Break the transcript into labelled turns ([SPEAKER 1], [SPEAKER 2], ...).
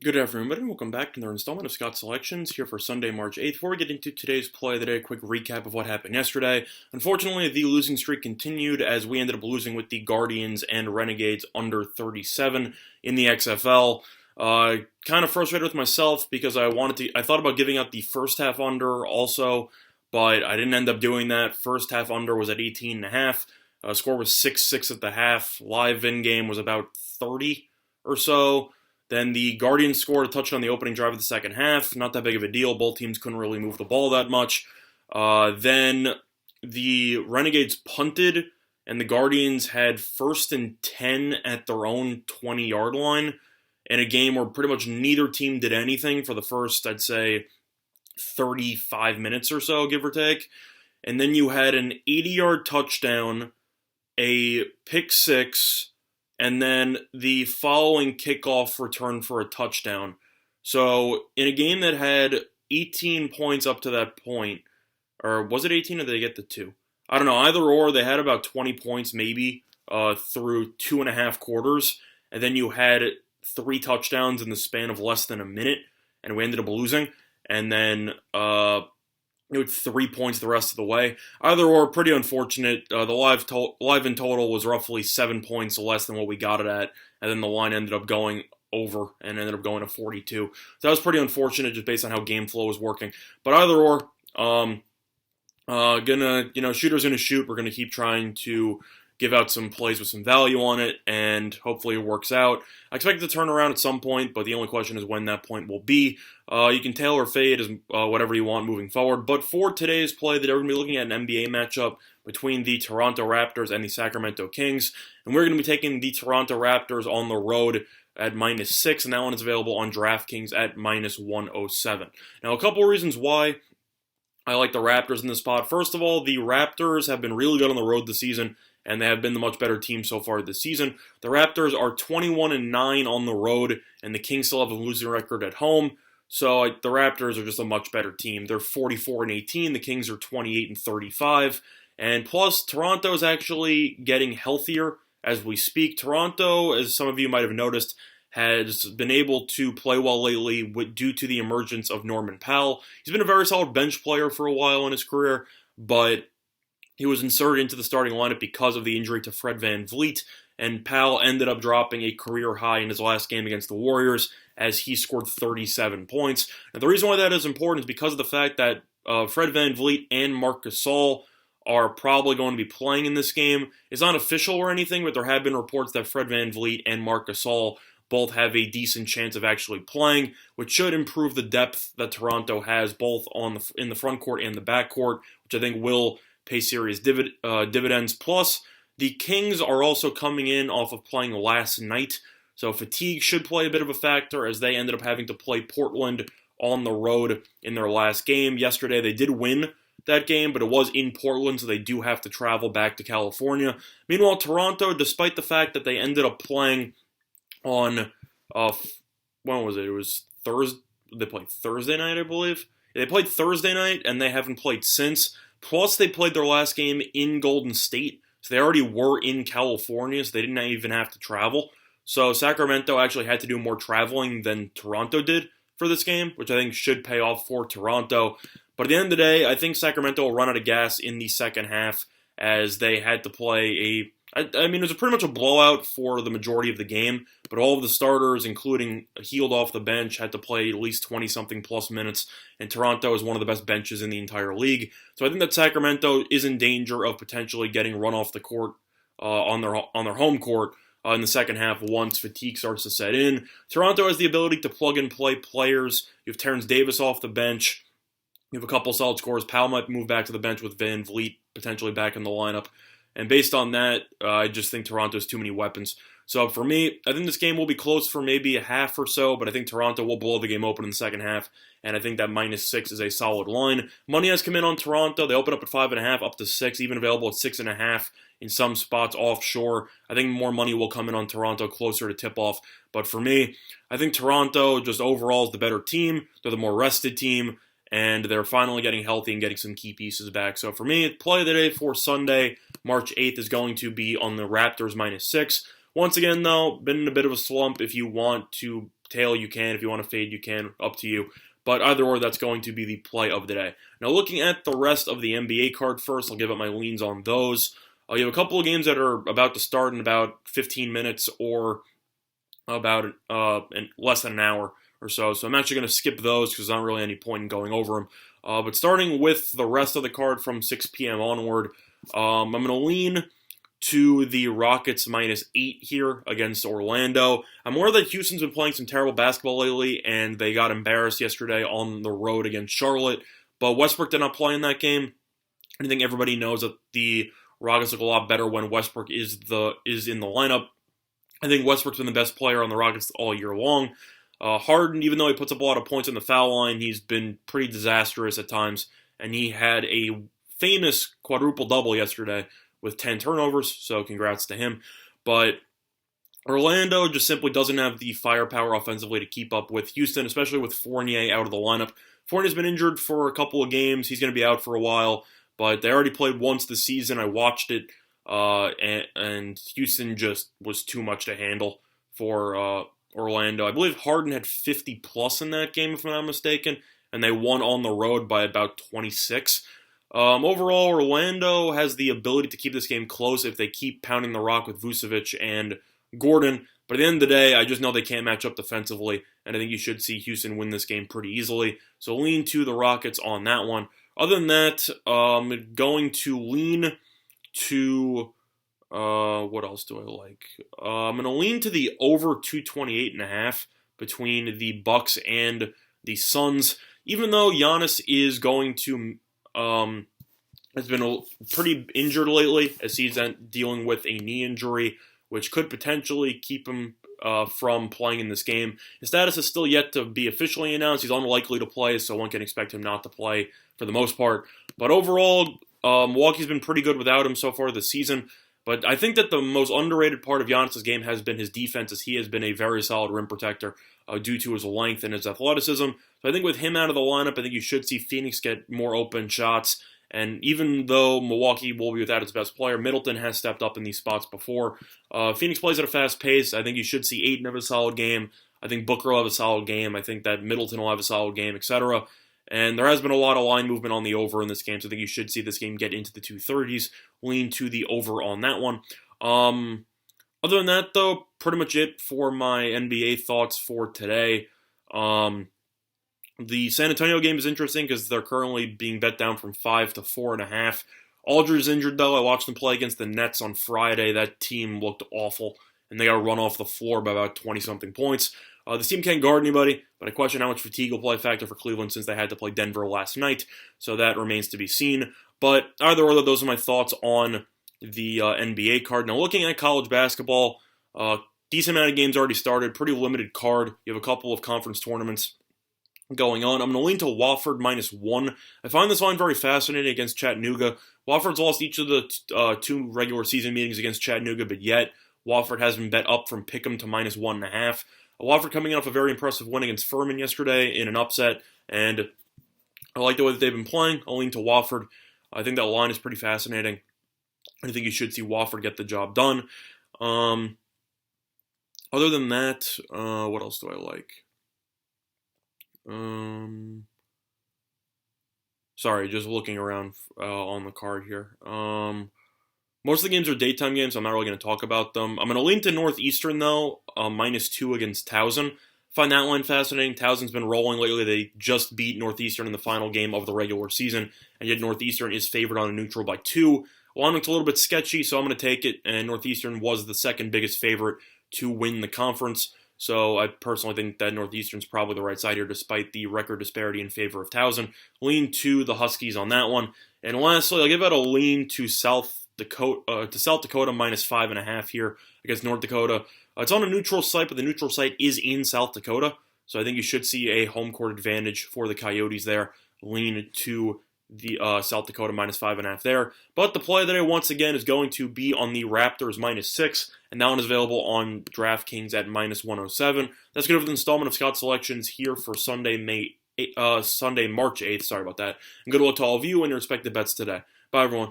[SPEAKER 1] Good afternoon, everybody. Welcome back to another installment of Scott's Selections here for Sunday, March 8th. Before we get into today's play of the day, a quick recap of what happened yesterday. Unfortunately, the losing streak continued as we ended up losing with the Guardians and Renegades under 37 in the XFL. Kind of frustrated with myself because I thought about giving out the first half under also, but I didn't end up doing that. First half under was at 18.5. Score was 6-6 at the half. Live in-game was about 30 or so. Then the Guardians scored a touchdown on the opening drive of the second half. Not that big of a deal. Both teams couldn't really move the ball that much. Then the Renegades punted, and the Guardians had 1st and 10 at their own 20-yard line in a game where pretty much neither team did anything for the first, I'd say, 35 minutes or so, give or take. And then you had an 80-yard touchdown, a pick six, and then the following kickoff return for a touchdown. So in a game that had 18 points up to that point, or was it 18 or did they get the 2? I don't know, either or, they had about 20 points maybe through 2.5 quarters, and then you had 3 touchdowns in the span of less than a minute, and we ended up losing, and then with 3 points the rest of the way. Either or, pretty unfortunate. The live in total was roughly 7 points less than what we got it at, and then the line ended up going over and ended up going to 42. So that was pretty unfortunate just based on how game flow was working. But either or, shooter's gonna shoot. We're gonna keep trying to give out some plays with some value on it, and hopefully it works out. I expect it to turn around at some point, but the only question is when that point will be. You can tail or fade as whatever you want moving forward. But for today's play, we're going to be looking at an NBA matchup between the Toronto Raptors and the Sacramento Kings. And we're going to be taking the Toronto Raptors on the road at -6, and that one is available on DraftKings at -107. Now, a couple reasons why I like the Raptors in this spot. First of all, the Raptors have been really good on the road this season, and they have been the much better team so far this season. The Raptors are 21-9 on the road, and the Kings still have a losing record at home. So the Raptors are just a much better team. They're 44-18. The Kings are 28-35. And plus, Toronto is actually getting healthier as we speak. Toronto, as some of you might have noticed, has been able to play well lately due to the emergence of Norman Powell. He's been a very solid bench player for a while in his career, but he was inserted into the starting lineup because of the injury to Fred VanVleet, and Powell ended up dropping a career high in his last game against the Warriors as he scored 37 points. Now, the reason why that is important is because of the fact that Fred VanVleet and Marc Gasol are probably going to be playing in this game. It's not official or anything, but there have been reports that Fred VanVleet and Marc Gasol both have a decent chance of actually playing, which should improve the depth that Toronto has both in the front court and the back court, which I think will pay serious dividends. Plus, the Kings are also coming in off of playing last night, so fatigue should play a bit of a factor as they ended up having to play Portland on the road in their last game. Yesterday, they did win that game, but it was in Portland, so they do have to travel back to California. Meanwhile, Toronto, despite the fact that they ended up playing on, when was it? It was Thursday. They played Thursday night, I believe. They played Thursday night, and they haven't played since. Plus, they played their last game in Golden State, so they already were in California, so they didn't even have to travel. So Sacramento actually had to do more traveling than Toronto did for this game, which I think should pay off for Toronto. But at the end of the day, I think Sacramento will run out of gas in the second half as they had to play it was pretty much a blowout for the majority of the game, but all of the starters, including Healed off the bench, had to play at least 20-something plus minutes, and Toronto is one of the best benches in the entire league. So I think that Sacramento is in danger of potentially getting run off the court on their home court in the second half once fatigue starts to set in. Toronto has the ability to plug and play players. You have Terrence Davis off the bench. You have a couple solid scorers. Powell might move back to the bench with VanVleet potentially back in the lineup. And based on that, I just think Toronto has too many weapons. So for me, I think this game will be close for maybe a half or so, but I think Toronto will blow the game open in the second half, and I think that -6 is a solid line. Money has come in on Toronto. They open up at 5.5, up to 6, even available at 6.5 in some spots offshore. I think more money will come in on Toronto closer to tip-off. But for me, I think Toronto just overall is the better team. They're the more rested team, and they're finally getting healthy and getting some key pieces back. So for me, play of the day for Sunday, March 8th, is going to be on the Raptors -6. Once again, though, been in a bit of a slump. If you want to tail, you can. If you want to fade, you can. Up to you. But either or, that's going to be the play of the day. Now, looking at the rest of the NBA card first, I'll give up my leans on those. You have a couple of games that are about to start in about 15 minutes or about in less than an hour or so. So I'm actually going to skip those because there's not really any point in going over them. But starting with the rest of the card from 6 p.m. onward, I'm going to lean to the Rockets -8 here against Orlando. I'm aware that Houston's been playing some terrible basketball lately, and they got embarrassed yesterday on the road against Charlotte. But Westbrook did not play in that game. I think everybody knows that the Rockets look a lot better when Westbrook is in the lineup. I think Westbrook's been the best player on the Rockets all year long. Harden, even though he puts up a lot of points on the foul line, he's been pretty disastrous at times, and he had a famous quadruple-double yesterday with 10 turnovers, so congrats to him. But Orlando just simply doesn't have the firepower offensively to keep up with Houston, especially with Fournier out of the lineup. Fournier's been injured for a couple of games. He's going to be out for a while, but they already played once this season. I watched it, and Houston just was too much to handle for Orlando. I believe Harden had 50-plus in that game, if I'm not mistaken, and they won on the road by about 26. Overall, Orlando has the ability to keep this game close if they keep pounding the rock with Vucevic and Gordon. But at the end of the day, I just know they can't match up defensively, and I think you should see Houston win this game pretty easily. So lean to the Rockets on that one. Other than that, I'm going to lean to... what else do I like? I'm going to lean to the over 228.5 between the Bucks and the Suns. Even though Giannis is going to... has been pretty injured lately as he's dealing with a knee injury, which could potentially keep him from playing in this game. His status is still yet to be officially announced. He's unlikely to play, so one can expect him not to play for the most part. But overall, Milwaukee's been pretty good without him so far this season. But I think that the most underrated part of Giannis' game has been his defense, as he has been a very solid rim protector due to his length and his athleticism. So I think with him out of the lineup, I think you should see Phoenix get more open shots. And even though Milwaukee will be without its best player, Middleton has stepped up in these spots before. Phoenix plays at a fast pace. I think you should see Ayton have a solid game. I think Booker will have a solid game. I think that Middleton will have a solid game, etc. And there has been a lot of line movement on the over in this game, so I think you should see this game get into the 230s. Lean to the over on that one. Other than that, though, pretty much it for my NBA thoughts for today. The San Antonio game is interesting because they're currently being bet down from 5 to 4.5. Aldridge's injured, though. I watched them play against the Nets on Friday. That team looked awful, and they got run off the floor by about 20-something points. This team can't guard anybody, but I question how much fatigue will play a factor for Cleveland since they had to play Denver last night, so that remains to be seen. But either or, those are my thoughts on the NBA card. Now, looking at college basketball, decent amount of games already started, pretty limited card. You have a couple of conference tournaments going on. I'm going to lean to Wofford -1. I find this line very fascinating against Chattanooga. Wofford's lost each of the two regular season meetings against Chattanooga, but yet Wofford has been bet up from Pick'em to -1.5. Wofford coming off a very impressive win against Furman yesterday in an upset, and I like the way that they've been playing. I'll lean to Wofford. I think that line is pretty fascinating. I think you should see Wofford get the job done. Other than that, what else do I like? Sorry, just looking around on the card here. Most of the games are daytime games, so I'm not really going to talk about them. I'm going to lean to Northeastern, though, -2 against Towson. Find that line fascinating. Towson's been rolling lately. They just beat Northeastern in the final game of the regular season, and yet Northeastern is favored on a neutral by 2. Line looks a little bit sketchy, so I'm going to take it, and Northeastern was the second biggest favorite to win the conference. So I personally think that Northeastern's probably the right side here, despite the record disparity in favor of Towson. Lean to the Huskies on that one. And lastly, I'll give out a lean to South Dakota -5.5 here against North Dakota. It's on a neutral site, but the neutral site is in South Dakota, so I think you should see a home court advantage for the Coyotes there. Lean to the South Dakota -5.5 there. But the play today, once again, is going to be on the Raptors -6, and that one is available on DraftKings at -107. That's good for the installment of Scott Selections here for Sunday, March 8th. Sorry about that. And good luck to all of you and your respective bets today. Bye, everyone.